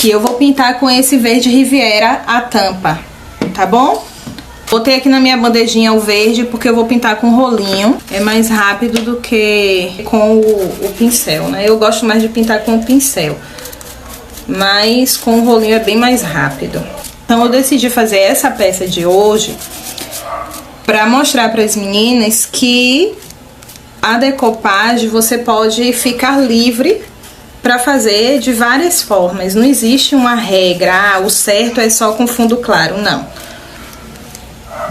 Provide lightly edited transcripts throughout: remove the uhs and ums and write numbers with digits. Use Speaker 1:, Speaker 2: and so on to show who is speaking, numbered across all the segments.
Speaker 1: E eu vou pintar com esse verde Riviera a tampa, tá bom? Botei aqui na minha bandejinha o verde porque eu vou pintar com rolinho. É mais rápido do que com o pincel, né? Eu gosto mais de pintar com o pincel, mas com o rolinho é bem mais rápido. Então eu decidi fazer essa peça de hoje pra mostrar para as meninas que a decopagem você pode ficar livre para fazer de várias formas. Não existe uma regra, o certo é só com fundo claro, não.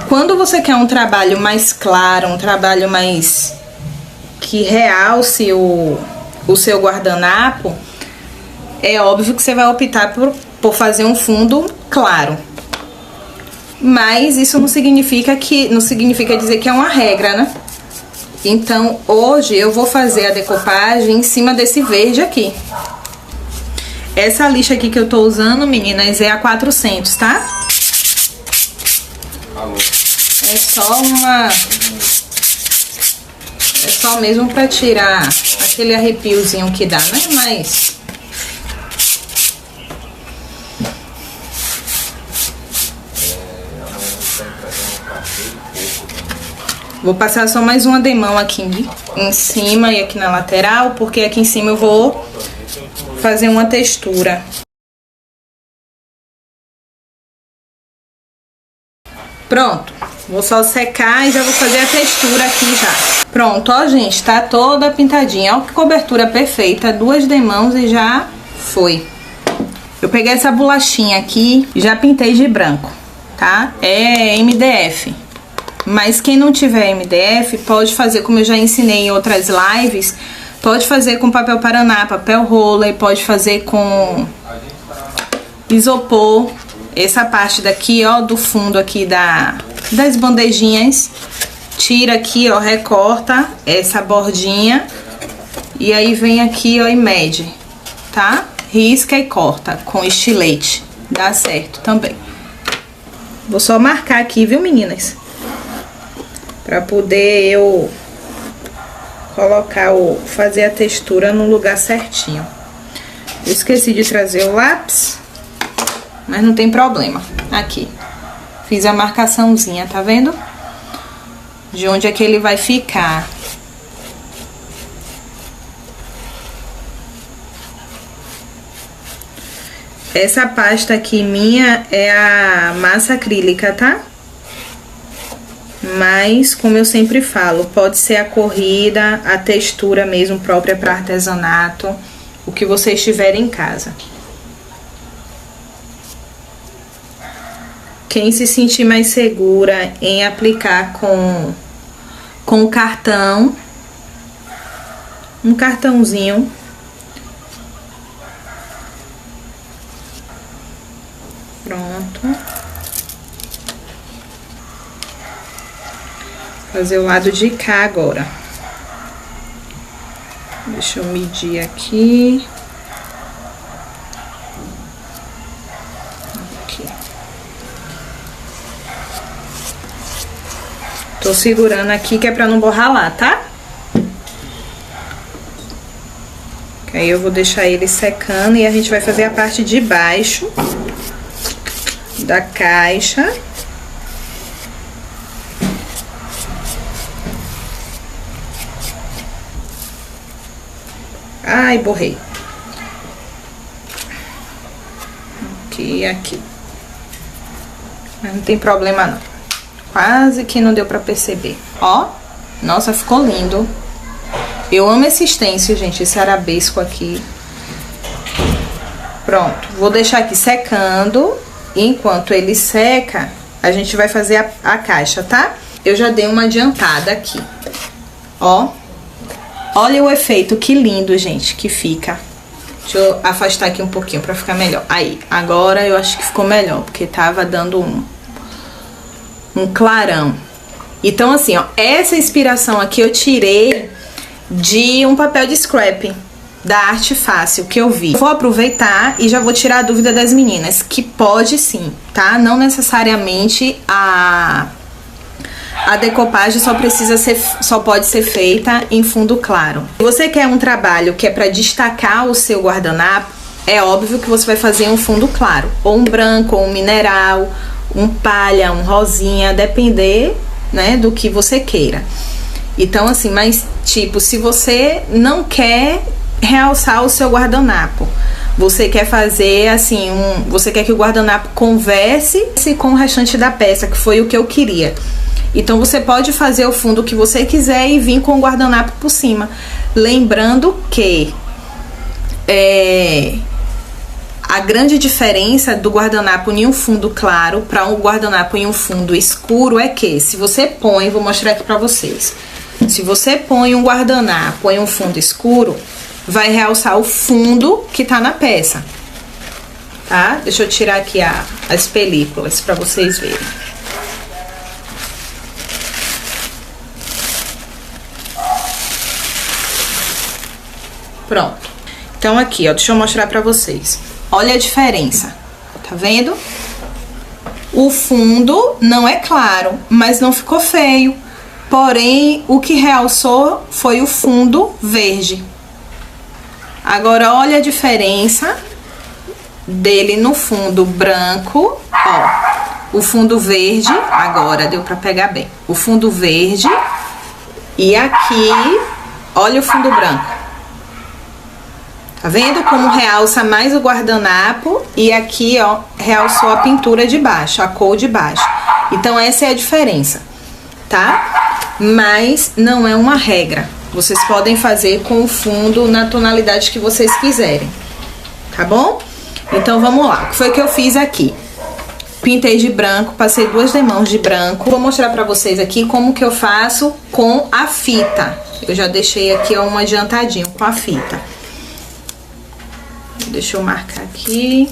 Speaker 1: Quando você quer um trabalho mais claro, um trabalho mais que realce o seu guardanapo, é óbvio que você vai optar por fazer um fundo claro. Mas isso não significa dizer que é uma regra, né? Então, hoje eu vou fazer a decopagem em cima desse verde aqui. Essa lixa aqui que eu tô usando, meninas, é a 400, tá? É só mesmo pra tirar aquele arrepiozinho que dá, né? Mas vou passar só mais uma demão aqui em cima e aqui na lateral, porque aqui em cima eu vou fazer uma textura. Pronto, vou só secar e já vou fazer a textura aqui já. Pronto, ó gente, tá toda pintadinha. Ó que cobertura perfeita, 2 demãos e já foi. Eu peguei essa bolachinha aqui, já pintei de branco, tá? É MDF. Mas quem não tiver MDF, pode fazer como eu já ensinei em outras lives. Pode fazer com papel paraná, papel roller, pode fazer com isopor. Essa parte daqui, ó, do fundo aqui das bandejinhas, tira aqui, ó, recorta essa bordinha. E aí vem aqui, ó, e mede, tá? Risca e corta com estilete, dá certo também. Vou só marcar aqui, viu, meninas? Pra poder eu colocar fazer a textura no lugar certinho. Eu esqueci de trazer o lápis, mas não tem problema. Aqui, fiz a marcaçãozinha, tá vendo? De onde é que ele vai ficar. Essa pasta aqui minha é a massa acrílica, tá? Mas, como eu sempre falo, pode ser a corrida, a textura mesmo própria para artesanato, o que vocês tiverem em casa. Quem se sentir mais segura em aplicar com cartão, um cartãozinho, pronto. Fazer o lado de cá agora. Deixa eu medir aqui. Aqui. Tô segurando aqui que é pra não borrar lá, tá? Aí eu vou deixar ele secando e a gente vai fazer a parte de baixo da caixa. Ai, borrei. Aqui e aqui. Mas não tem problema não. Quase que não deu pra perceber. Ó, nossa, ficou lindo. Eu amo esse stencil, gente, esse arabesco aqui. Pronto, vou deixar aqui secando. E enquanto ele seca, a gente vai fazer a caixa, tá? Eu já dei uma adiantada aqui. Ó. Olha o efeito, que lindo, gente, que fica. Deixa eu afastar aqui um pouquinho pra ficar melhor. Aí, agora eu acho que ficou melhor, porque tava dando um clarão. Então, assim, ó, essa inspiração aqui eu tirei de um papel de scrap da Arte Fácil que eu vi. Vou aproveitar e já vou tirar a dúvida das meninas, que pode sim, tá? Não necessariamente a decopagem só pode ser feita em fundo claro. Se você quer um trabalho que é para destacar o seu guardanapo, é óbvio que você vai fazer um fundo claro, ou um branco, ou um mineral, um palha, um rosinha, depender, né, do que você queira. Então, assim, mas tipo, se você não quer realçar o seu guardanapo, você quer fazer assim, você quer que o guardanapo converse com o restante da peça, que foi o que eu queria. Então você pode fazer o fundo que você quiser e vir com o guardanapo por cima. Lembrando que a grande diferença do guardanapo em um fundo claro para um guardanapo em um fundo escuro é que se você põe, vou mostrar aqui pra vocês. Se você põe um guardanapo em um fundo escuro, vai realçar o fundo que tá na peça, tá? Deixa eu tirar aqui as películas pra vocês verem. Pronto. Então aqui, ó, deixa eu mostrar pra vocês. Olha a diferença, tá vendo? O fundo não é claro, mas não ficou feio. Porém, o que realçou foi o fundo verde. Agora, olha a diferença dele no fundo branco, ó. O fundo verde, agora deu pra pegar bem. O fundo verde e aqui, olha o fundo branco. Tá vendo como realça mais o guardanapo? E aqui, ó, realçou a pintura de baixo, a cor de baixo. Então, essa é a diferença, tá? Mas não é uma regra. Vocês podem fazer com o fundo na tonalidade que vocês quiserem, tá bom? Então, vamos lá. O que foi que eu fiz aqui? Pintei de branco, passei 2 demãos de branco. Vou mostrar pra vocês aqui como que eu faço com a fita. Eu já deixei aqui, ó, um adiantadinho com a fita. Deixa eu marcar aqui.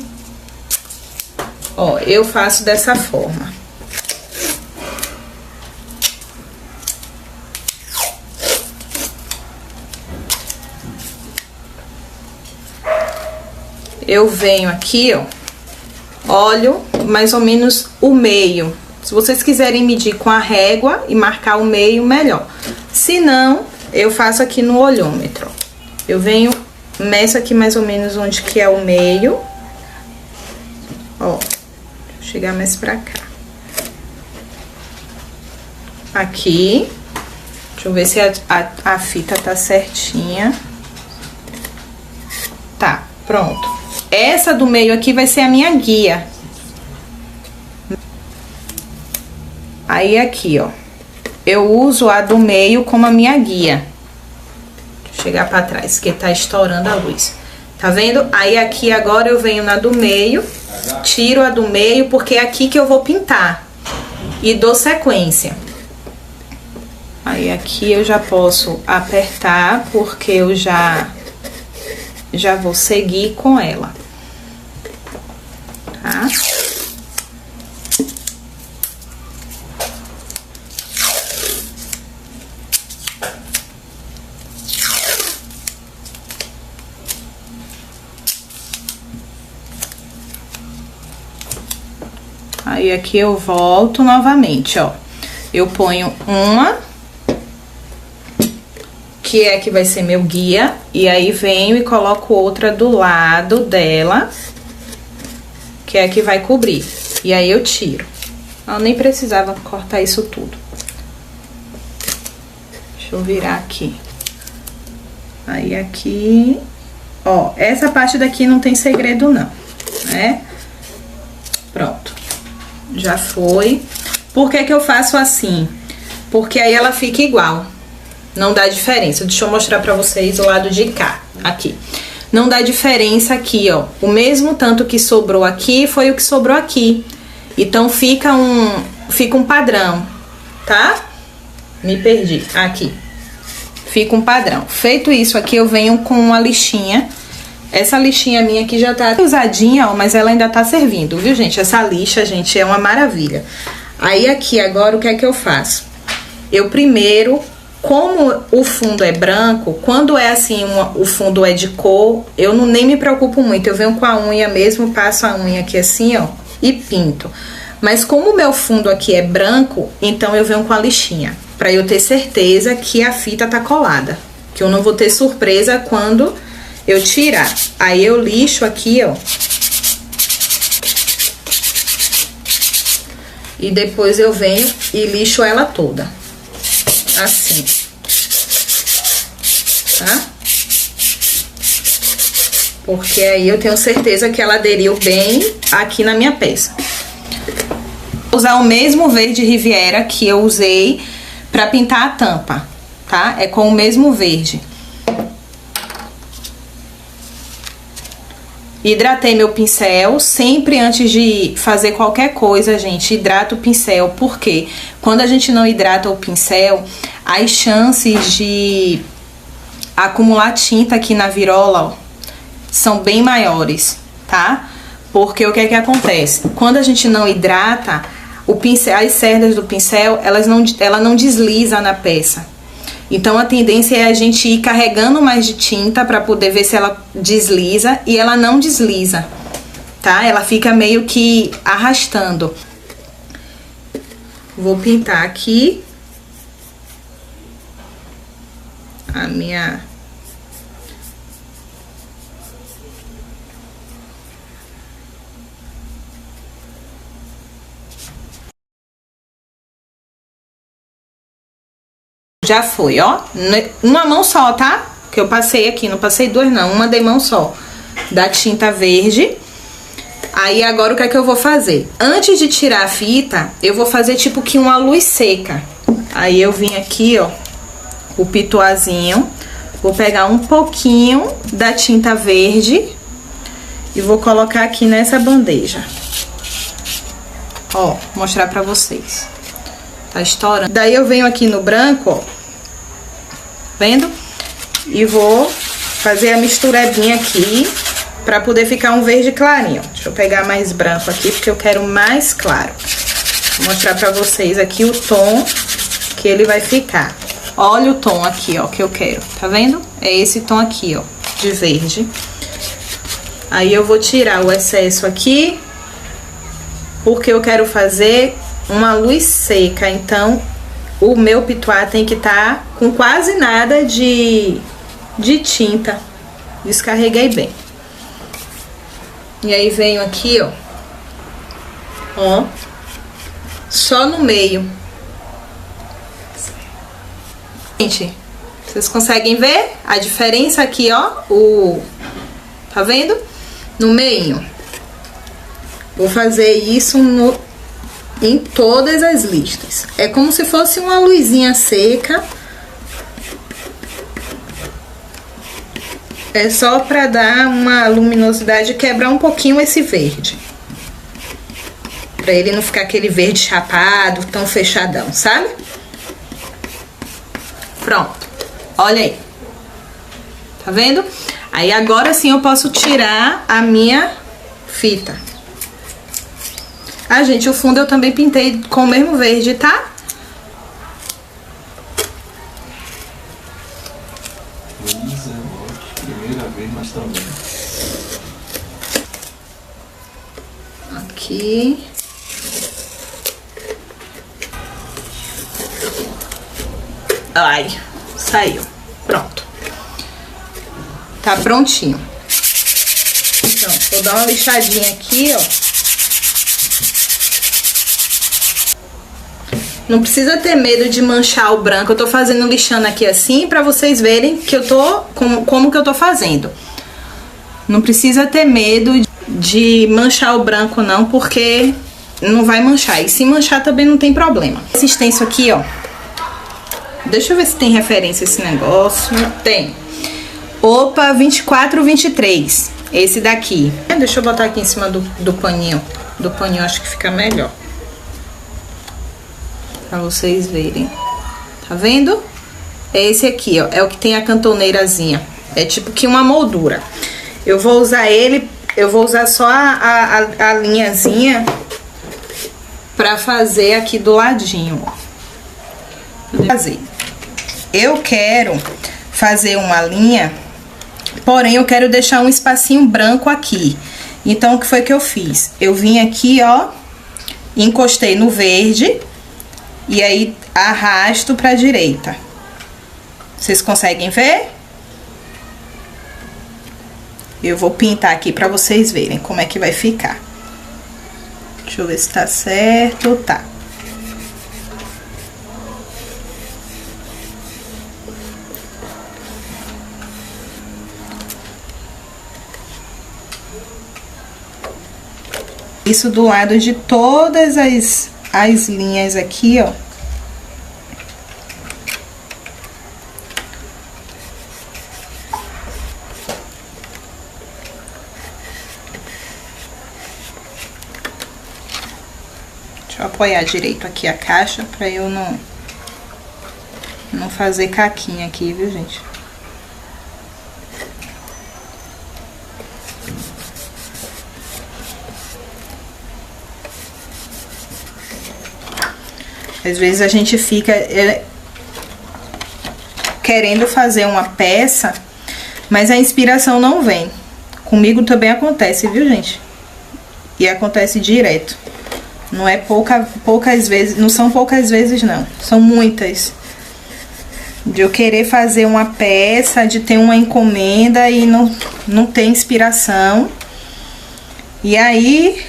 Speaker 1: Ó, eu faço dessa forma. Eu venho aqui, ó, olho mais ou menos o meio. Se vocês quiserem medir com a régua e marcar o meio, melhor. Se não, eu faço aqui no olhômetro. Eu venho, meço aqui mais ou menos onde que é o meio. Ó, deixa eu chegar mais pra cá. Aqui. Deixa eu ver se a fita tá certinha. Tá, pronto. Essa do meio aqui vai ser a minha guia. Aí aqui, ó, eu uso a do meio como a minha guia. Deixa eu chegar pra trás, que tá estourando a luz. Tá vendo? Aí aqui agora eu venho na do meio, tiro a do meio, porque é aqui que eu vou pintar. E dou sequência. Aí aqui eu já posso apertar, porque eu já vou seguir com ela, tá? Aí aqui eu volto novamente, ó. Eu ponho uma, que é que vai ser meu guia, e aí venho e coloco outra do lado dela, que é que vai cobrir. E aí eu tiro. Eu nem precisava cortar isso tudo. Deixa eu virar aqui. Aí aqui, ó, essa parte daqui não tem segredo não, né? Pronto. Já foi. Por que que eu faço assim? Porque aí ela fica igual. Não dá diferença. Deixa eu mostrar pra vocês o lado de cá, aqui. Não dá diferença aqui, ó. O mesmo tanto que sobrou aqui foi o que sobrou aqui. Então fica um padrão, tá? Me perdi. Aqui. Fica um padrão. Feito isso aqui, eu venho com uma lixinha. Essa lixinha minha aqui já tá usadinha, ó, mas ela ainda tá servindo, viu, gente? Essa lixa, gente, é uma maravilha. Aí aqui agora o que é que eu faço? Eu primeiro, como o fundo é branco, quando é assim, o fundo é de cor, eu nem me preocupo muito. Eu venho com a unha mesmo, passo a unha aqui assim, ó, e pinto. Mas como o meu fundo aqui é branco, então eu venho com a lixinha, pra eu ter certeza que a fita tá colada. Que eu não vou ter surpresa quando eu tirar. Aí eu lixo aqui, ó. E depois eu venho e lixo ela toda. Assim. Tá? Porque aí eu tenho certeza que ela aderiu bem aqui na minha peça. Vou usar o mesmo verde Riviera que eu usei pra pintar a tampa, tá? É com o mesmo verde. Hidratei meu pincel. Sempre antes de fazer qualquer coisa, gente, hidrata o pincel. Porque quando a gente não hidrata o pincel, as chances de acumular tinta aqui na virola, ó, são bem maiores, tá? Porque o que é que acontece? Quando a gente não hidrata, o pincel, as cerdas do pincel, ela não desliza na peça. Então, a tendência é a gente ir carregando mais de tinta pra poder ver se ela desliza, e ela não desliza, tá? Ela fica meio que arrastando. Vou pintar aqui a minha... Já foi, ó. Uma mão só, tá? Que eu passei aqui, não passei duas não, uma de mão só. Da tinta verde. Aí agora o que é que eu vou fazer? Antes de tirar a fita, eu vou fazer tipo que uma luz seca. Aí eu vim aqui, ó, o pituazinho. Vou pegar um pouquinho da tinta verde e vou colocar aqui nessa bandeja. Ó, mostrar pra vocês. Tá estourando. Daí eu venho aqui no branco, ó. Vendo? E vou fazer a misturadinha aqui pra poder ficar um verde clarinho. Deixa eu pegar mais branco aqui, porque eu quero mais claro. Vou mostrar pra vocês aqui o tom que ele vai ficar. Olha o tom aqui, ó, que eu quero. Tá vendo? É esse tom aqui, ó, de verde. Aí eu vou tirar o excesso aqui, porque eu quero fazer uma luz seca. Então, o meu pituá tem que estar com quase nada de tinta. Descarreguei bem. E aí venho aqui, ó, só no meio. Gente, vocês conseguem ver a diferença aqui, ó, tá vendo? No meio. Vou fazer isso em todas as listas. É como se fosse uma luzinha seca. É só pra dar uma luminosidade e quebrar um pouquinho esse verde. Pra ele não ficar aquele verde chapado, tão fechadão, sabe? Pronto. Olha aí. Tá vendo? Aí agora sim eu posso tirar a minha fita. Ah, gente, o fundo eu também pintei com o mesmo verde, tá?
Speaker 2: Luísa, primeira vez, mas também.
Speaker 1: Aqui. Ai, saiu. Pronto. Tá prontinho. Então, vou dar uma lixadinha aqui, ó. Não precisa ter medo de manchar o branco. Eu tô fazendo lixando aqui assim pra vocês verem que eu tô como que eu tô fazendo. Não precisa ter medo de manchar o branco não, porque não vai manchar. E se manchar também não tem problema. Esse extenso aqui, ó. Deixa eu ver se tem referência esse negócio. Tem. Opa, 24-23. Esse daqui. Deixa eu botar aqui em cima do paninho. Do paninho acho que fica melhor. Pra vocês verem. Tá vendo? É esse aqui, ó. É o que tem a cantoneirazinha. É tipo que uma moldura. Eu vou usar ele... Eu vou usar só a linhazinha pra fazer aqui do ladinho, ó. Eu quero fazer uma linha, porém eu quero deixar um espacinho branco aqui. Então, o que foi que eu fiz? Eu vim aqui, ó, encostei no verde e aí arrasto pra direita. Vocês conseguem ver? Eu vou pintar aqui pra vocês verem como é que vai ficar. Deixa eu ver se tá certo. Tá. Isso do lado de todas as linhas aqui, ó. Deixa eu apoiar direito aqui a caixa pra eu não fazer caquinha aqui, viu, gente? Às vezes a gente fica querendo fazer uma peça, mas a inspiração não vem. Comigo também acontece, viu, gente? E acontece direto. Não é poucas vezes, não são poucas vezes, não. São muitas. De eu querer fazer uma peça, de ter uma encomenda e não ter inspiração. E aí,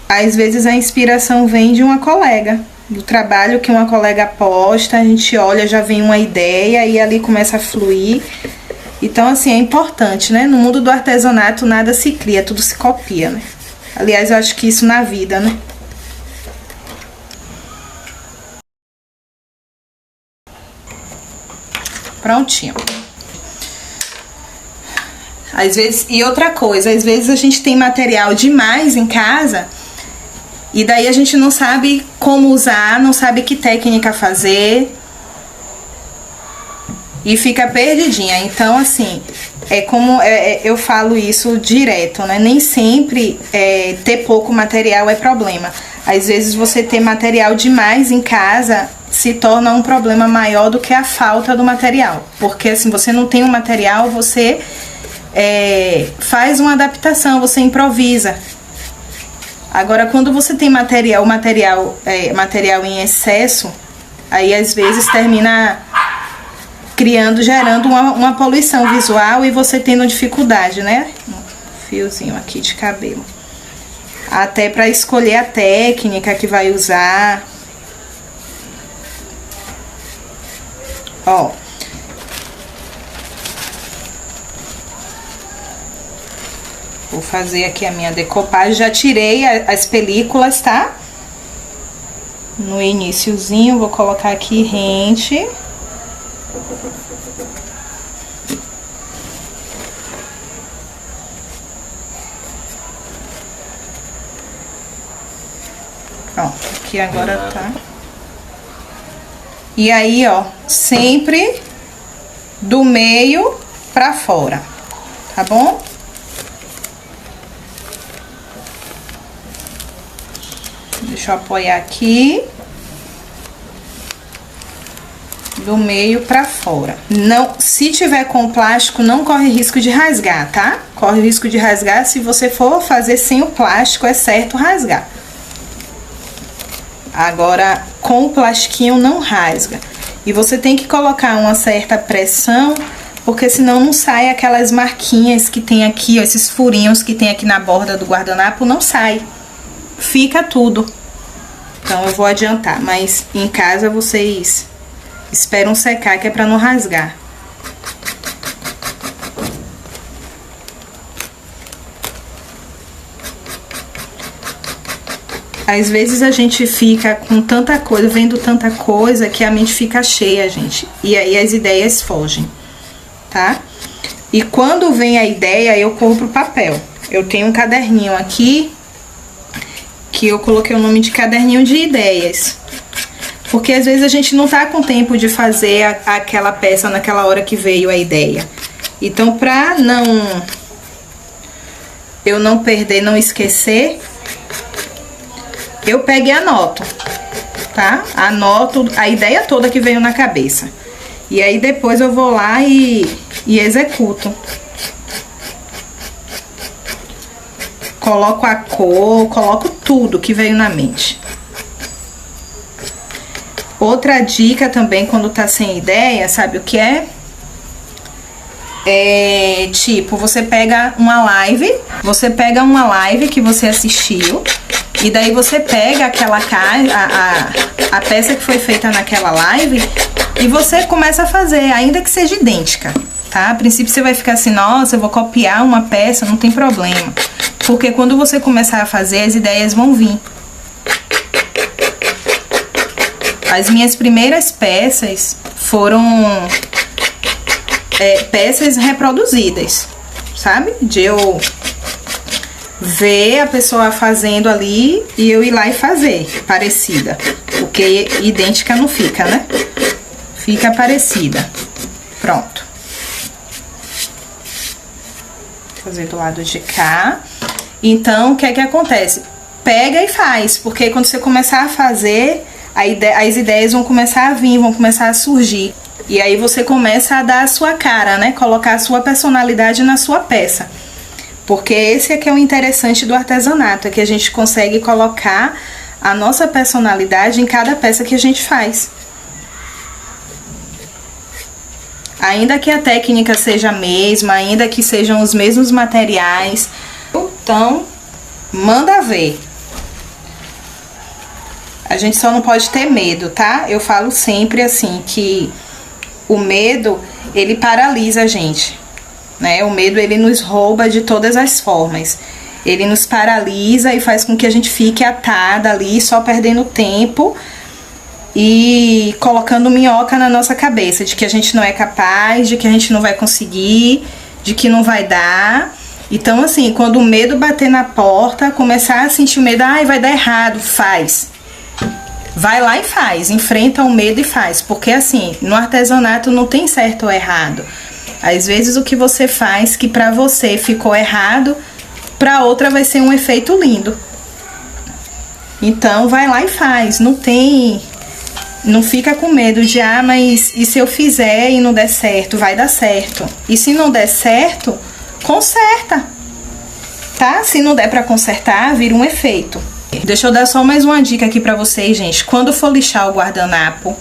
Speaker 1: às vezes a inspiração vem de uma colega, do trabalho que uma colega posta, a gente olha, já vem uma ideia e ali começa a fluir. Então, assim, é importante, né? No mundo do artesanato nada se cria, tudo se copia, né? Aliás, eu acho que isso na vida, né? Prontinho. Às vezes, e outra coisa, às vezes a gente tem material demais em casa e daí a gente não sabe como usar, não sabe que técnica fazer e fica perdidinha. Então, assim, eu falo isso direto, né? Nem sempre ter pouco material é problema. Às vezes você ter material demais em casa se torna um problema maior do que a falta do material. Porque, assim, você não tem um material, você faz uma adaptação, você improvisa. Agora, quando você tem material em excesso, aí às vezes termina gerando uma poluição visual e você tendo dificuldade, né? Um fiozinho aqui de cabelo. Até para escolher a técnica que vai usar. Ó. Vou fazer aqui a minha decopagem. Já tirei as películas, tá? No iniciozinho, vou colocar aqui rente. Pronto, aqui agora tá. E aí, ó, sempre do meio pra fora, tá bom? Deixa eu apoiar aqui. Do meio pra fora. Não, se tiver com plástico, não corre risco de rasgar, tá? Corre risco de rasgar se você for fazer sem o plástico, é certo rasgar. Agora, com o plastiquinho não rasga. E você tem que colocar uma certa pressão, porque senão não sai aquelas marquinhas que tem aqui, ó, esses furinhos que tem aqui na borda do guardanapo, não sai. Fica tudo. Então, eu vou adiantar, mas em casa vocês esperam secar, que é pra não rasgar. Às vezes a gente fica com tanta coisa, vendo tanta coisa, que a mente fica cheia, gente. E aí as ideias fogem, tá? E quando vem a ideia, eu corro pro papel. Eu tenho um caderninho aqui, que eu coloquei o nome de caderninho de ideias. Porque às vezes a gente não tá com tempo de fazer aquela peça naquela hora que veio a ideia. Então, pra eu não perder, não esquecer, eu pego e anoto, tá? Anoto a ideia toda que veio na cabeça. E aí depois eu vou lá e executo. Coloco a cor, coloco tudo que veio na mente. Outra dica também, quando tá sem ideia, sabe o que é? Tipo, você pega uma live que você assistiu, e daí você pega aquela a peça que foi feita naquela live e você começa a fazer, ainda que seja idêntica, tá? A princípio você vai ficar assim, nossa, eu vou copiar uma peça, não tem problema. Porque quando você começar a fazer, as ideias vão vir. As minhas primeiras peças foram peças reproduzidas, sabe? De eu ver a pessoa fazendo ali e eu ir lá e fazer parecida. Porque idêntica não fica, né? Fica parecida. Pronto. Vou fazer do lado de cá. Então, o que é que acontece? Pega e faz, porque quando você começar a fazer, as ideias vão começar a vir, vão começar a surgir. E aí você começa a dar a sua cara, né? Colocar a sua personalidade na sua peça. Porque esse é que é o interessante do artesanato, é que a gente consegue colocar a nossa personalidade em cada peça que a gente faz. Ainda que a técnica seja a mesma, ainda que sejam os mesmos materiais, então, manda ver. A gente só não pode ter medo, tá? Eu falo sempre assim, que o medo, ele paralisa a gente, né? O medo, ele nos rouba de todas as formas. Ele nos paralisa e faz com que a gente fique atada ali, só perdendo tempo e colocando minhoca na nossa cabeça, de que a gente não é capaz, de que a gente não vai conseguir, de que não vai dar. Então, assim, quando o medo bater na porta, começar a sentir o medo, ai, vai dar errado, faz. Vai lá e faz, enfrenta o medo e faz. Porque, assim, no artesanato não tem certo ou errado. Às vezes o que você faz que pra você ficou errado, pra outra vai ser um efeito lindo. Então, vai lá e faz. Não fica com medo de, ah, mas e se eu fizer e não der certo? Vai dar certo. E se não der certo, conserta, tá? Se não der pra consertar, vira um efeito. Deixa eu dar só mais uma dica aqui pra vocês, gente. Quando for lixar o guardanapo,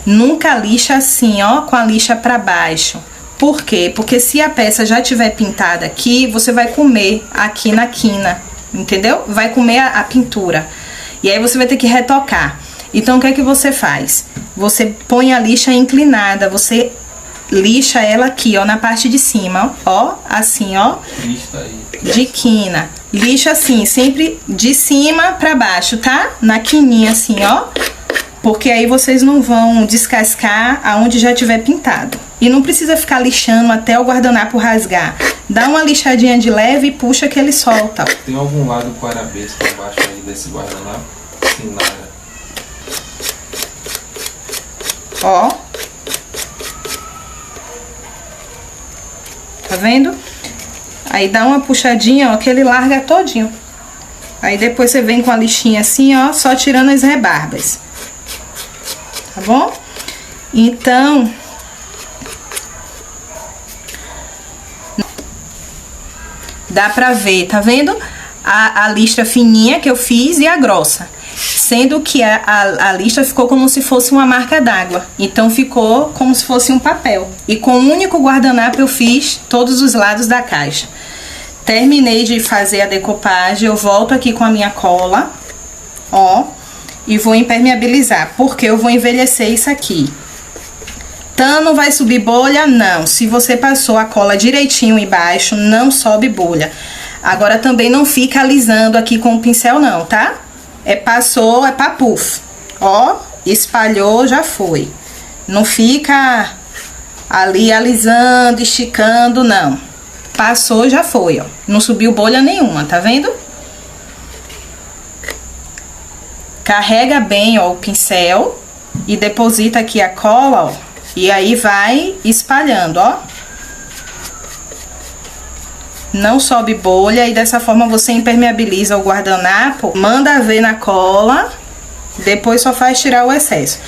Speaker 1: nunca lixa assim, ó, com a lixa pra baixo. Por quê? Porque se a peça já tiver pintada aqui, você vai comer aqui na quina, entendeu? Vai comer a pintura. E aí você vai ter que retocar. Então, o que é que você faz? Você põe a lixa inclinada, você lixa ela aqui, ó, na parte de cima, ó, assim, ó, de quina. Lixa assim, sempre de cima pra baixo, tá? Na quininha assim, ó, porque aí vocês não vão descascar aonde já tiver pintado. E não precisa ficar lixando até o guardanapo rasgar. Dá uma lixadinha de leve e puxa que ele solta.
Speaker 2: Tem algum lado com arabesco embaixo aí desse guardanapo? Sem nada.
Speaker 1: Ó. Tá vendo? Aí dá uma puxadinha, ó, que ele larga todinho. Aí depois você vem com a lixinha assim, ó, só tirando as rebarbas. Tá bom? Então, dá pra ver, tá vendo? A lixa fininha que eu fiz e a grossa. Sendo que a lixa ficou como se fosse uma marca d'água. Então ficou como se fosse um papel. E com um único guardanapo eu fiz todos os lados da caixa. Terminei de fazer a decopagem, eu volto aqui com a minha cola, ó, e vou impermeabilizar, porque eu vou envelhecer isso aqui. Não vai subir bolha? Não. Se você passou a cola direitinho embaixo, não sobe bolha. Agora também não fica alisando aqui com o pincel não, tá? Passou, é papuf. Ó, espalhou, já foi. Não fica ali alisando, esticando, não. Passou, já foi, ó. Não subiu bolha nenhuma, tá vendo? Carrega bem, ó, o pincel e deposita aqui a cola, ó. E aí vai espalhando, ó. Não sobe bolha e dessa forma você impermeabiliza o guardanapo, manda ver na cola, depois só faz tirar o excesso.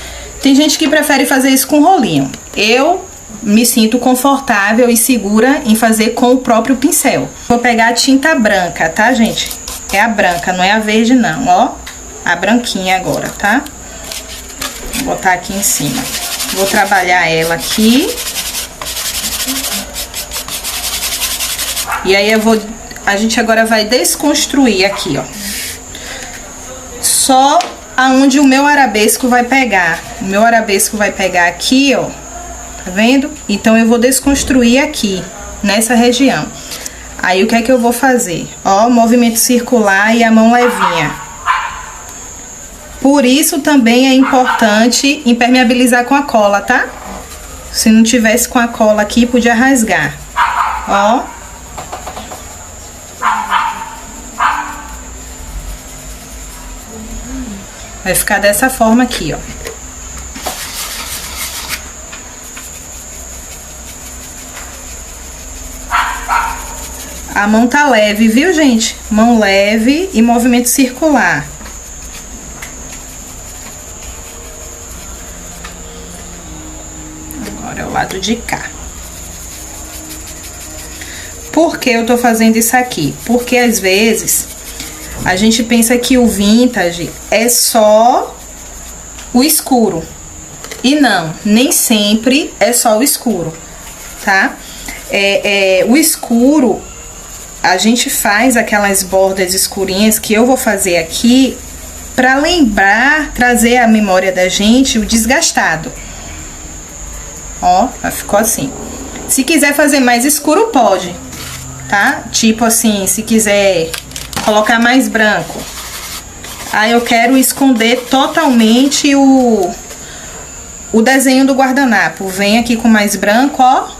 Speaker 1: Tem gente que prefere fazer isso com rolinho. Eu me sinto confortável e segura em fazer com o próprio pincel. Vou pegar a tinta branca, tá, gente? É a branca, não é a verde não, ó. A branquinha agora, tá? Vou botar aqui em cima. Vou trabalhar ela aqui. E aí a gente agora vai desconstruir aqui, ó. Só aonde o meu arabesco vai pegar. O meu arabesco vai pegar aqui, ó. Tá vendo? Então eu vou desconstruir aqui, nessa região. Aí o que é que eu vou fazer? Ó, movimento circular e a mão levinha. Por isso também é importante impermeabilizar com a cola, tá? Se não tivesse com a cola aqui, podia rasgar. Ó. Vai ficar dessa forma aqui, ó. A mão tá leve, viu, gente? Mão leve e movimento circular. Agora é o lado de cá. Por que eu tô fazendo isso aqui? Porque às vezes a gente pensa que o vintage é só o escuro. E não, nem sempre é só o escuro, tá? O escuro, a gente faz aquelas bordas escurinhas que eu vou fazer aqui pra lembrar, trazer à memória da gente o desgastado. Ó, ficou assim. Se quiser fazer mais escuro, pode, tá? Tipo assim, se quiser colocar mais branco. Aí eu quero esconder totalmente o desenho do guardanapo. Vem aqui com mais branco, ó,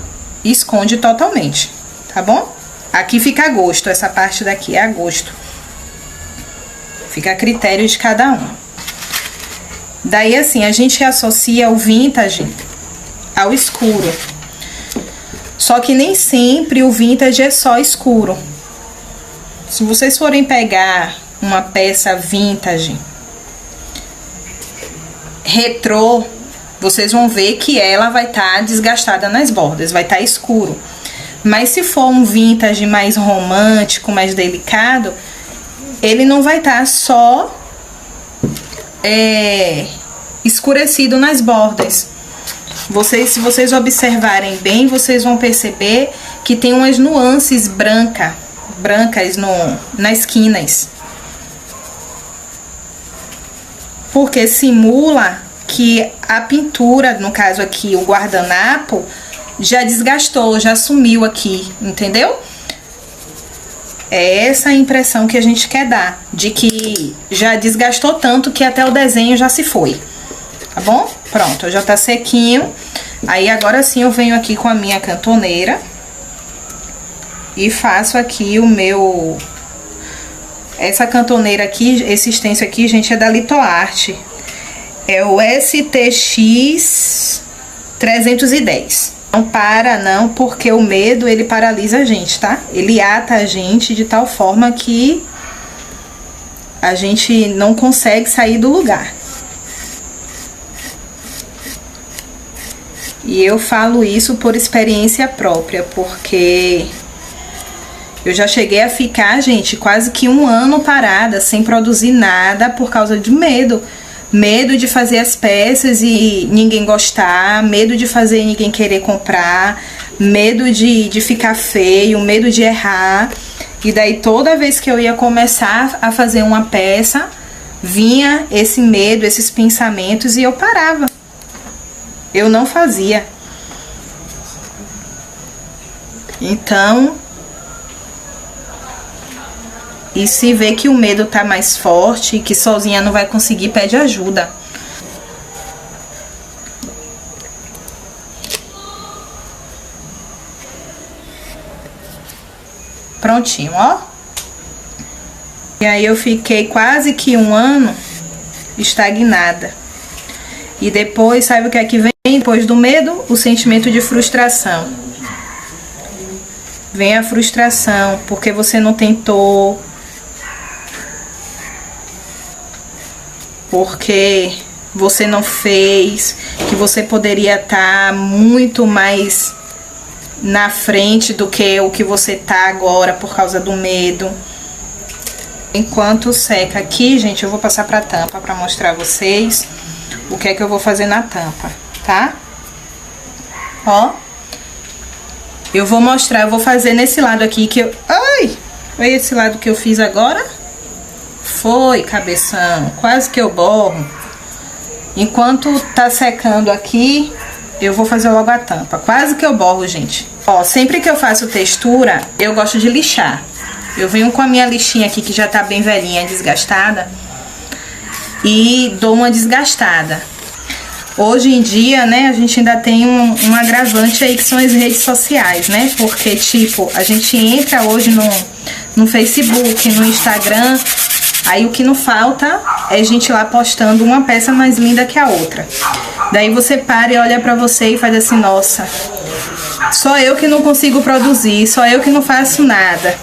Speaker 1: e esconde totalmente, tá bom? Aqui fica a gosto, essa parte daqui é a gosto. Fica a critério de cada um. Daí assim, a gente associa o vintage ao escuro. Só que nem sempre o vintage é só escuro. Se vocês forem pegar uma peça vintage retrô, vocês vão ver que ela vai estar desgastada nas bordas, vai estar escuro. Mas se for um vintage mais romântico, mais delicado, ele não vai estar só escurecido nas bordas. Se vocês observarem bem, vocês vão perceber que tem umas nuances brancas nas esquinas. Porque simula que a pintura, no caso aqui, o guardanapo, já desgastou, já sumiu aqui, entendeu? É essa a impressão que a gente quer dar, de que já desgastou tanto que até o desenho já se foi, tá bom? Pronto, já tá sequinho. Aí agora sim eu venho aqui com a minha cantoneira e faço aqui o meu... Essa cantoneira aqui, esse stencil aqui, gente, é da Litoarte. É o STX 310. Não para não, porque o medo, ele paralisa a gente, tá? Ele ata a gente de tal forma que a gente não consegue sair do lugar. E eu falo isso por experiência própria, porque eu já cheguei a ficar, gente, quase que 1 ano parada, sem produzir nada, por causa de medo. Medo de fazer as peças e ninguém gostar, medo de fazer e ninguém querer comprar, medo de ficar feio, medo de errar. E daí toda vez que eu ia começar a fazer uma peça, vinha esse medo, esses pensamentos e eu parava. Eu não fazia. Então, e se vê que o medo tá mais forte, que sozinha não vai conseguir, pede ajuda. Prontinho, ó. E aí eu fiquei quase que 1 ano estagnada. E depois, sabe o que é que vem? Depois do medo, o sentimento de frustração. Vem a frustração, porque você não tentou, porque você não fez, que você poderia estar muito mais na frente do que o que você tá agora por causa do medo. Enquanto seca aqui, gente, eu vou passar pra tampa pra mostrar a vocês o que é que eu vou fazer na tampa, tá? Ó. Eu vou mostrar, eu vou fazer nesse lado aqui que eu... Ai! Foi esse lado que eu fiz agora? Foi, cabeção. Quase que eu borro. Enquanto tá secando aqui, eu vou fazer logo a tampa. Quase que eu borro, gente. Ó, sempre que eu faço textura, eu gosto de lixar. Eu venho com a minha lixinha aqui, que já tá bem velhinha, desgastada. E dou uma desgastada. Hoje em dia, né, a gente ainda tem um agravante aí que são as redes sociais, né? Porque, tipo, a gente entra hoje no Facebook, no Instagram, aí o que não falta é a gente lá postando uma peça mais linda que a outra. Daí você para e olha pra você e faz assim, nossa, só eu que não consigo produzir, só eu que não faço nada.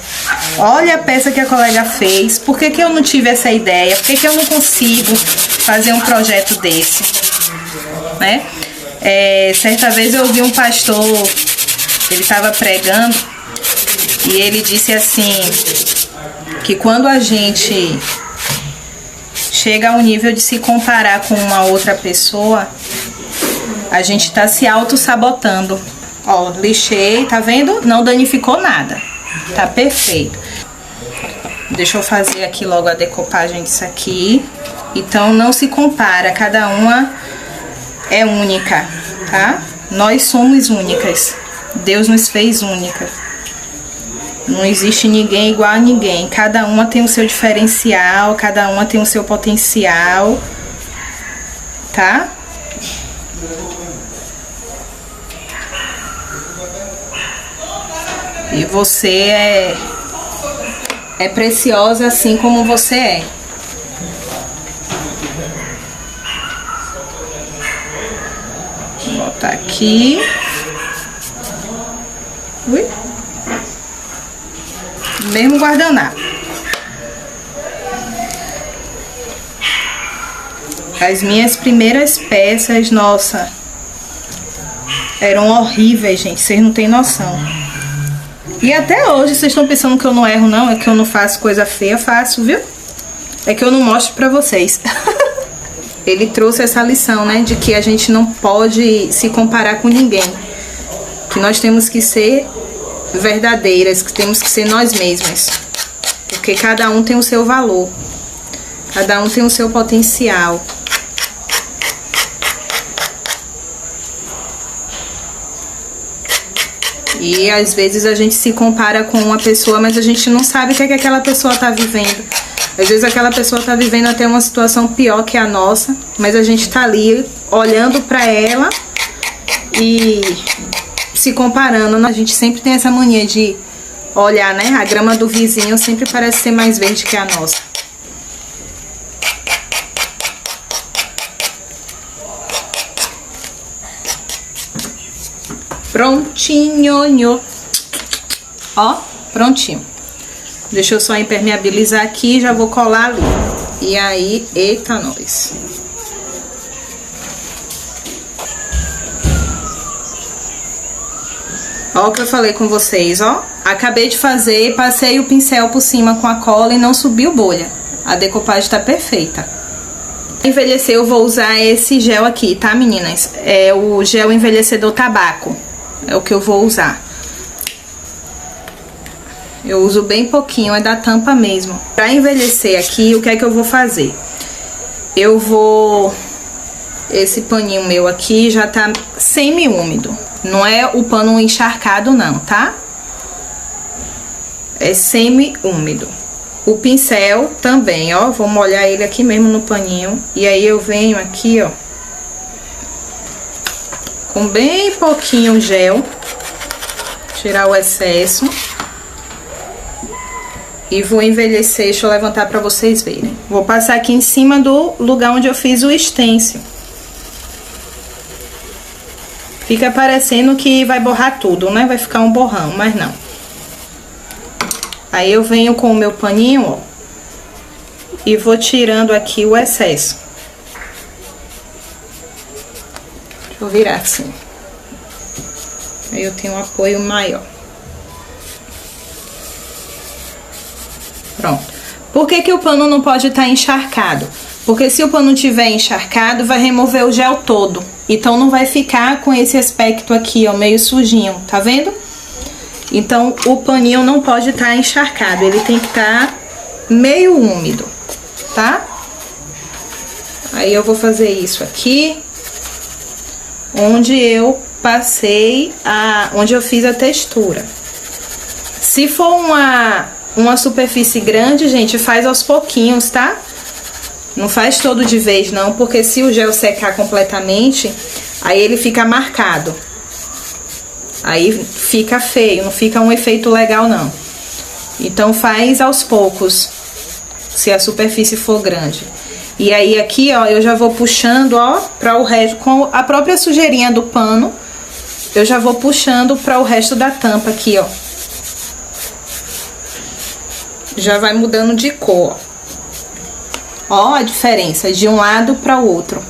Speaker 1: Olha a peça que a colega fez, por que que eu não tive essa ideia? Por que que eu não consigo fazer um projeto desse? Né? Certa vez eu ouvi um pastor, ele estava pregando e ele disse assim, que quando a gente chega ao nível de se comparar com uma outra pessoa, a gente está se auto-sabotando. Ó, lixei, tá vendo? Não danificou nada, tá perfeito. Deixa eu fazer aqui logo a decopagem disso aqui. Então não se compara, cada uma é única, tá? Nós somos únicas. Deus nos fez única. Não existe ninguém igual a ninguém. Cada uma tem o seu diferencial, cada uma tem o seu potencial, tá? E você é preciosa assim como você é. Vou botar aqui. Ui. Mesmo guardanapo. As minhas primeiras peças, nossa, eram horríveis, gente. Vocês não têm noção. E até hoje, vocês estão pensando que eu não erro, não? É que eu não faço coisa feia, faço, viu? É que eu não mostro pra vocês. Ele trouxe essa lição, né? De que a gente não pode se comparar com ninguém. Que nós temos que ser verdadeiras, que temos que ser nós mesmas. Porque cada um tem o seu valor. Cada um tem o seu potencial. E às vezes a gente se compara com uma pessoa, mas a gente não sabe o que é que aquela pessoa tá vivendo. Às vezes aquela pessoa tá vivendo até uma situação pior que a nossa, mas a gente tá ali olhando pra ela e se comparando. A gente sempre tem essa mania de olhar, né? A grama do vizinho sempre parece ser mais verde que a nossa. Prontinho. Ó, prontinho. Deixa eu só impermeabilizar aqui e já vou colar ali. E aí, eita nós. Ó o que eu falei com vocês, ó. Acabei de fazer, passei o pincel por cima com a cola e não subiu bolha. A decopagem tá perfeita. Envelhecer, eu vou usar esse gel aqui, tá, meninas? É o gel envelhecedor tabaco. É o que eu vou usar. Eu uso bem pouquinho, é da tampa mesmo. Pra envelhecer aqui, o que é que eu vou fazer? Eu vou... Esse paninho meu aqui já tá semi-úmido. Não é o pano encharcado não, tá? É semi-úmido. O pincel também, ó. Vou molhar ele aqui mesmo no paninho. E aí eu venho aqui, ó. Com bem pouquinho gel. Tirar o excesso. E vou envelhecer, deixa eu levantar pra vocês verem. Vou passar aqui em cima do lugar onde eu fiz o stencil. Fica parecendo que vai borrar tudo, né? Vai ficar um borrão, mas não. Aí eu venho com o meu paninho, ó. E vou tirando aqui o excesso. Deixa eu virar assim. Aí eu tenho um apoio maior. Pronto. Por que que o pano não pode estar encharcado? Porque se o pano tiver encharcado, vai remover o gel todo. Então não vai ficar com esse aspecto aqui, ó, meio sujinho, tá vendo? Então, o paninho não pode estar encharcado, ele tem que estar meio úmido, tá? Aí eu vou fazer isso aqui, onde eu passei onde eu fiz a textura. Se for uma superfície grande, gente, faz aos pouquinhos, tá? Não faz todo de vez, não, porque se o gel secar completamente, aí ele fica marcado. Aí fica feio, não fica um efeito legal, não. Então, faz aos poucos, se a superfície for grande. E aí, aqui, ó, eu já vou puxando, ó, para o resto, com a própria sujeirinha do pano, eu já vou puxando para o resto da tampa aqui, ó. Já vai mudando de cor, ó a diferença de um lado para o outro.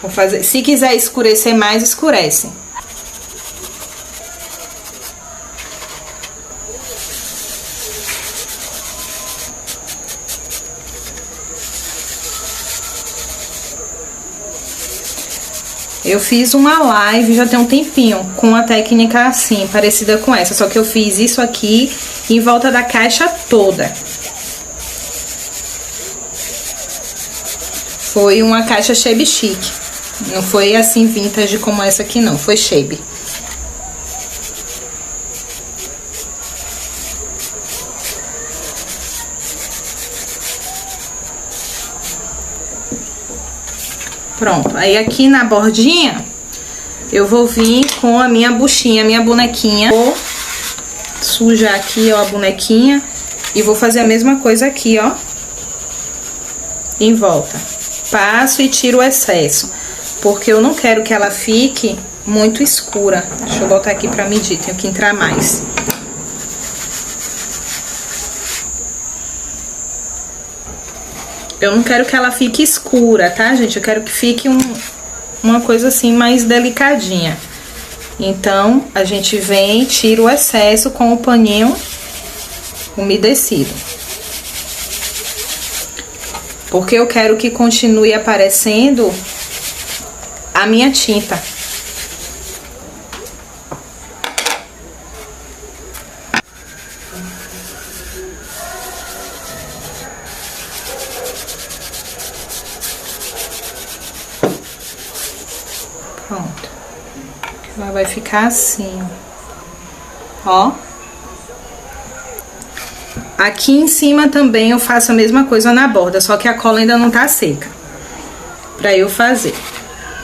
Speaker 1: Vou fazer, se quiser escurecer mais, escurece. Eu fiz uma live já tem um tempinho com uma técnica assim, parecida com essa, só que eu fiz isso aqui em volta da caixa toda. Foi uma caixa Shape Chic, não foi assim vintage como essa aqui não, foi Shape. Pronto, aí aqui na bordinha, eu vou vir com a minha buchinha, a minha bonequinha. Vou sujar aqui, ó, a bonequinha. E vou fazer a mesma coisa aqui, ó. Em volta. Passo e tiro o excesso. Porque eu não quero que ela fique muito escura. Deixa eu botar aqui pra medir, tenho que entrar mais. Eu não quero que ela fique escura, tá, gente? Eu quero que fique uma coisa assim mais delicadinha. Então, a gente vem, tira o excesso com o paninho umedecido. Porque eu quero que continue aparecendo a minha tinta. Pronto. Ela vai ficar assim, ó. Aqui em cima também eu faço a mesma coisa na borda, só que a cola ainda não tá seca pra eu fazer.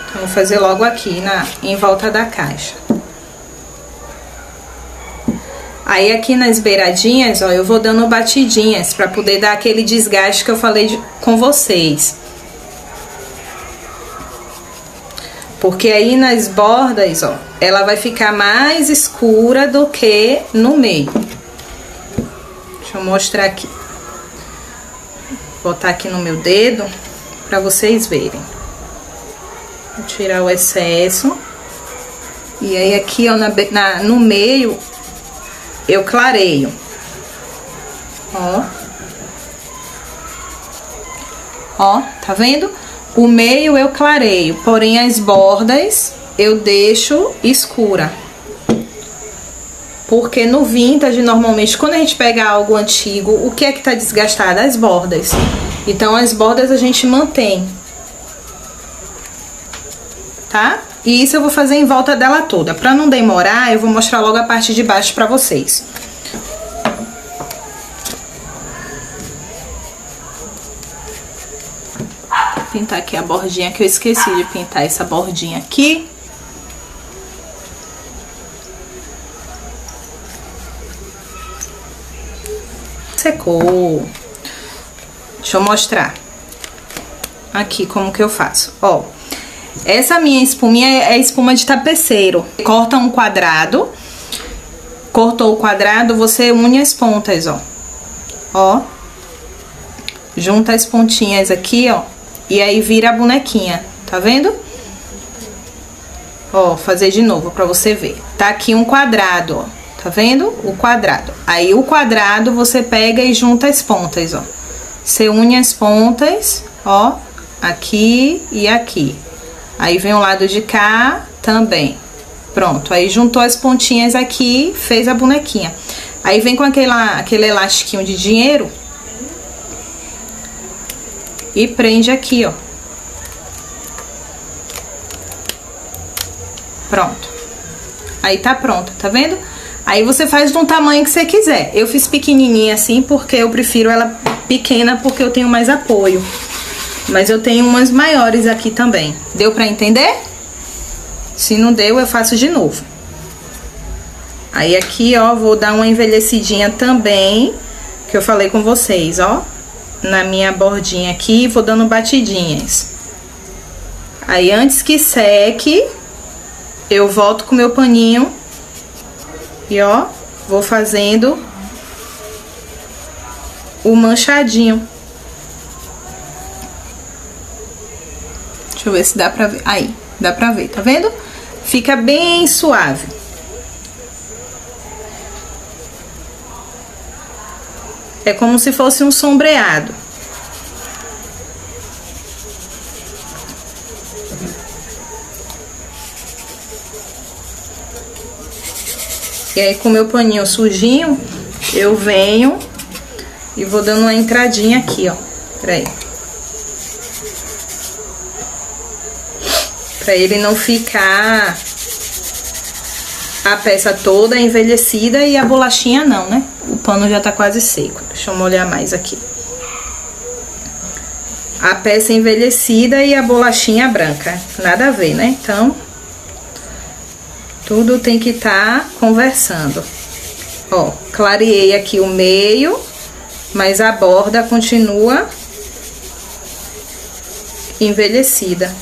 Speaker 1: Então, vou fazer logo aqui em volta da caixa. Aí aqui nas beiradinhas, ó, eu vou dando batidinhas pra poder dar aquele desgaste que eu falei com vocês. Porque aí nas bordas, ó, ela vai ficar mais escura do que no meio. Deixa eu mostrar aqui. Vou botar aqui no meu dedo pra vocês verem. Vou tirar o excesso. E aí aqui, ó, no meio, eu clareio. Ó. Ó, tá vendo? O meio eu clareio, porém as bordas eu deixo escura. Porque no vintage, normalmente, quando a gente pega algo antigo, o que é que tá desgastado? As bordas. Então, as bordas a gente mantém. Tá? E isso eu vou fazer em volta dela toda. Pra não demorar, eu vou mostrar logo a parte de baixo pra vocês. Pintar aqui a bordinha, que eu esqueci de pintar essa bordinha aqui. Secou. Deixa eu mostrar aqui como que eu faço. Ó, essa minha espuminha é espuma de tapeceiro. Corta um quadrado. Cortou o quadrado, você une as pontas, ó. Ó. Junta as pontinhas aqui, ó. E aí vira a bonequinha, tá vendo? Ó, fazer de novo pra você ver. Tá aqui um quadrado, ó. Tá vendo? O quadrado. Aí o quadrado você pega e junta as pontas, ó. Você une as pontas, ó. aqui e aqui. Aí vem o lado de cá também. Pronto, aí juntou as pontinhas aqui, fez a bonequinha. Aí vem com aquele elastiquinho de dinheiro e prende aqui, ó. Pronto. Aí tá pronta, tá vendo? Aí você faz de um tamanho que você quiser. Eu fiz pequenininha assim porque eu prefiro ela pequena porque eu tenho mais apoio. Mas eu tenho umas maiores aqui também. Deu pra entender? Se não deu, eu faço de novo. Aí aqui, ó, vou dar uma envelhecidinha também, que eu falei com vocês, ó. Na minha bordinha aqui, vou dando batidinhas. Aí antes que seque, eu volto com o meu paninho e, ó, vou fazendo o manchadinho. Deixa eu ver se dá pra ver. Aí, dá pra ver, tá vendo? Fica bem suave. É como se fosse um sombreado. E aí, com o meu paninho sujinho, eu venho e vou dando uma entradinha aqui, ó. Peraí. Pra ele não ficar a peça toda envelhecida e a bolachinha não, né? O pano já tá quase seco. Deixa eu molhar mais aqui. A peça envelhecida e a bolachinha branca. Nada a ver, né? Então, tudo tem que estar conversando. Ó, clareei aqui o meio, mas a borda continua envelhecida.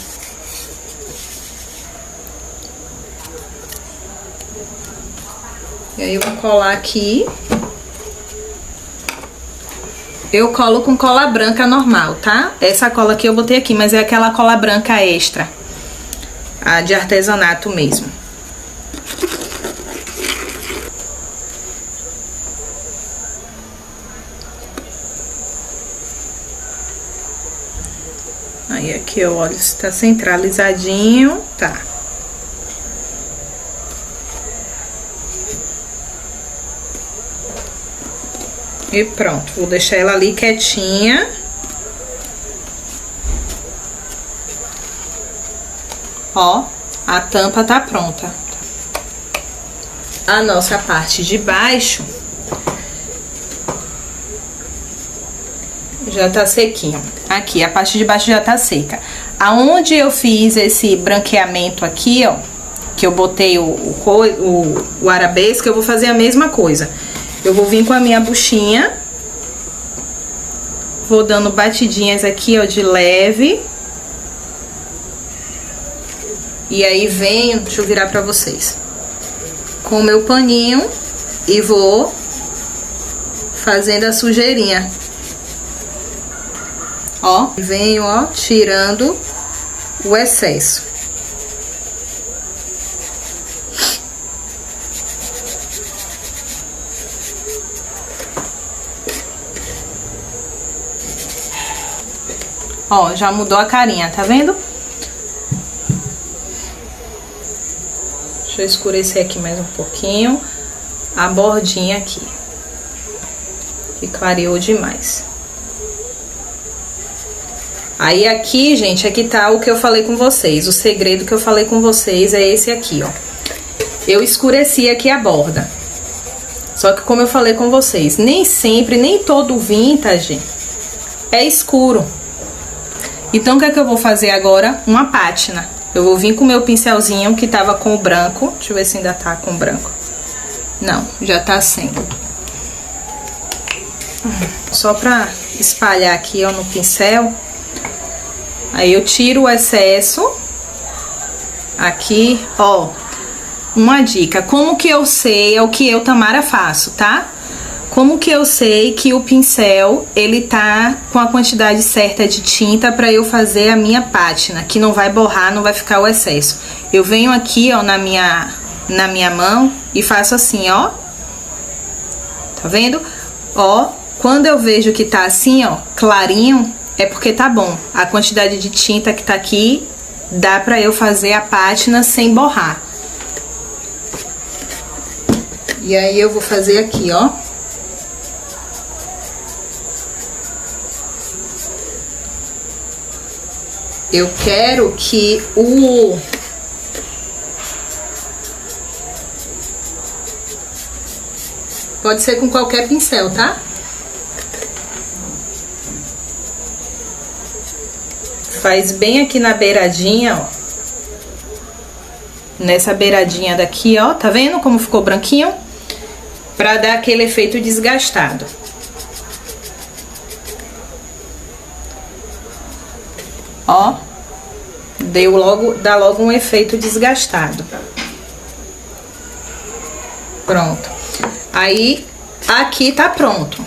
Speaker 1: E aí eu vou colar aqui. Eu colo com cola branca normal, tá? Essa cola aqui eu botei aqui, mas é aquela cola branca extra. A de artesanato mesmo. Aí aqui eu olho se tá centralizadinho, tá. E pronto, vou deixar ela ali quietinha. Ó, a tampa tá pronta. A nossa parte de baixo já tá sequinho. Aqui, a parte de baixo já tá seca. Aonde eu fiz esse branqueamento aqui, ó, que eu botei o arabesco, eu vou fazer a mesma coisa. Eu vou vir com a minha buchinha, vou dando batidinhas aqui, ó, de leve. E aí venho, deixa eu virar pra vocês, com o meu paninho e vou fazendo a sujeirinha. Ó, venho, ó, tirando o excesso. Ó, já mudou a carinha, tá vendo? Deixa eu escurecer aqui mais um pouquinho. A bordinha aqui. Que clareou demais. Aí aqui, gente, aqui tá o que eu falei com vocês. O segredo que eu falei com vocês é esse aqui, ó. Eu escureci aqui a borda. Só que como eu falei com vocês, nem sempre, nem todo vintage é escuro. Então, o que é que eu vou fazer agora? Uma pátina. Eu vou vir com o meu pincelzinho que tava com o branco. Deixa eu ver se ainda tá com o branco. Não, já tá sem. Só pra espalhar aqui, ó, no pincel. Aí eu tiro o excesso. Aqui, ó. Uma dica. Como que eu sei, é o que eu, Tamara, faço, tá? Como que eu sei que o pincel, ele tá com a quantidade certa de tinta pra eu fazer a minha pátina, que não vai borrar, não vai ficar o excesso. Eu venho aqui, ó, na minha mão e faço assim, ó. Tá vendo? Ó, quando eu vejo que tá assim, ó, clarinho, é porque tá bom. A quantidade de tinta que tá aqui dá pra eu fazer a pátina sem borrar. E aí eu vou fazer aqui, ó. Eu quero que pode ser com qualquer pincel, tá? Faz bem aqui na beiradinha, ó. Nessa beiradinha daqui, ó. Tá vendo como ficou branquinho? Pra dar aquele efeito desgastado. Ó. Dá logo um efeito desgastado. Pronto. Aí, aqui tá pronto.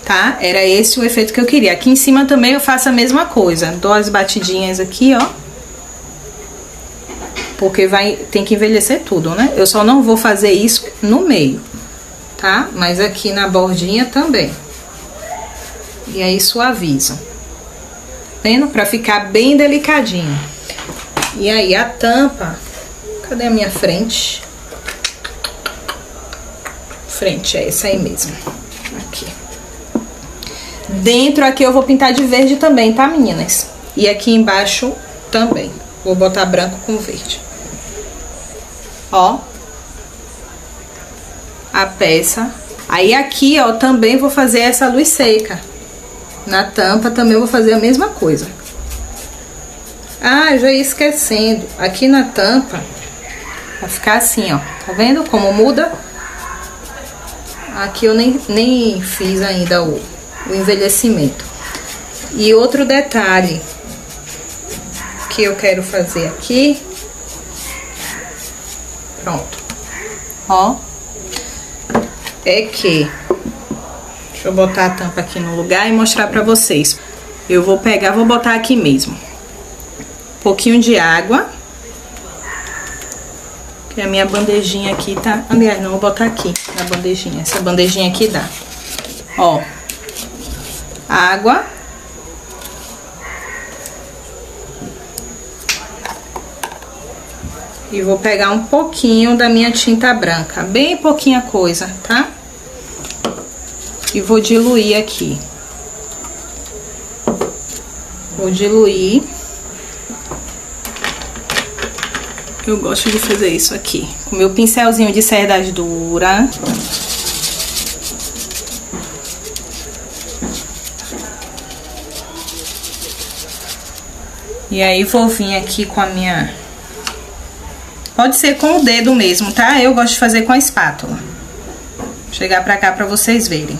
Speaker 1: Tá? Era esse o efeito que eu queria. Aqui em cima também eu faço a mesma coisa. Dou as batidinhas aqui, ó. Porque tem que envelhecer tudo, né? Eu só não vou fazer isso no meio, tá? Mas aqui na bordinha também. E aí suavizo. Vendo? Pra ficar bem delicadinho. E aí a tampa... Cadê a minha frente? Frente, é essa aí mesmo. Aqui. Dentro aqui eu vou pintar de verde também, tá, meninas? E aqui embaixo também. Vou botar branco com verde. Ó. A peça. Aí aqui, ó, também vou fazer essa luz seca. Na tampa também vou fazer a mesma coisa. Ah, eu já ia esquecendo. Aqui na tampa vai ficar assim, ó. Tá vendo como muda? Aqui eu nem fiz ainda o envelhecimento. E outro detalhe que eu quero fazer aqui. Pronto. Ó. É que... Deixa eu botar a tampa aqui no lugar e mostrar pra vocês. Eu vou pegar, vou botar aqui mesmo. Um pouquinho de água. Que a minha bandejinha aqui tá... Aliás, não, vou botar aqui na bandejinha. Essa bandejinha aqui dá. Ó. Água. E vou pegar um pouquinho da minha tinta branca. Bem pouquinha coisa, tá? E vou diluir aqui. Vou diluir. Eu gosto de fazer isso aqui. Com meu pincelzinho de cerdas dura. E aí vou vir aqui com a minha... Pode ser com o dedo mesmo, tá? Eu gosto de fazer com a espátula. Vou chegar pra cá pra vocês verem.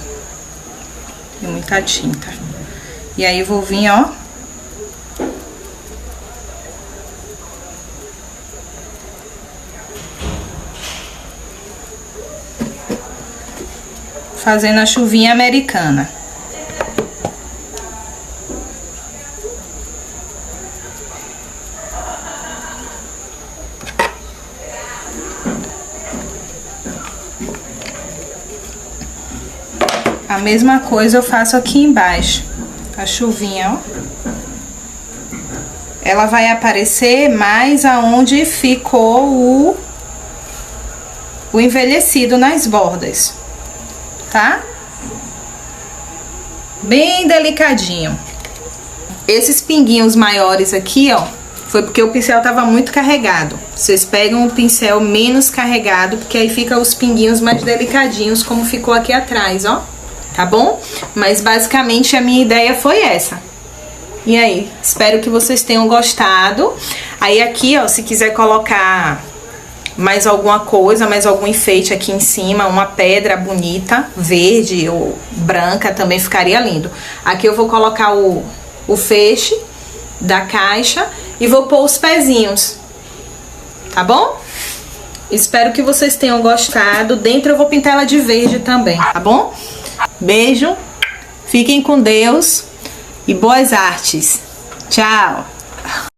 Speaker 1: Tem muita tinta. E aí vou vir, ó. Fazendo a chuvinha americana. A mesma coisa eu faço aqui embaixo. A chuvinha, ó. Ela vai aparecer mais aonde ficou o envelhecido nas bordas. Tá? Bem delicadinho. Esses pinguinhos maiores aqui, ó, foi porque o pincel tava muito carregado. Vocês pegam o pincel menos carregado, porque aí fica os pinguinhos mais delicadinhos, como ficou aqui atrás, ó. Tá bom? Mas basicamente a minha ideia foi essa. E aí, espero que vocês tenham gostado. Aí aqui, ó, se quiser colocar mais alguma coisa, mais algum enfeite aqui em cima, uma pedra bonita, verde ou branca, também ficaria lindo. Aqui eu vou colocar o feixe da caixa e vou pôr os pezinhos, tá bom? Espero que vocês tenham gostado. Dentro eu vou pintar ela de verde também, tá bom? Beijo, fiquem com Deus e boas artes. Tchau!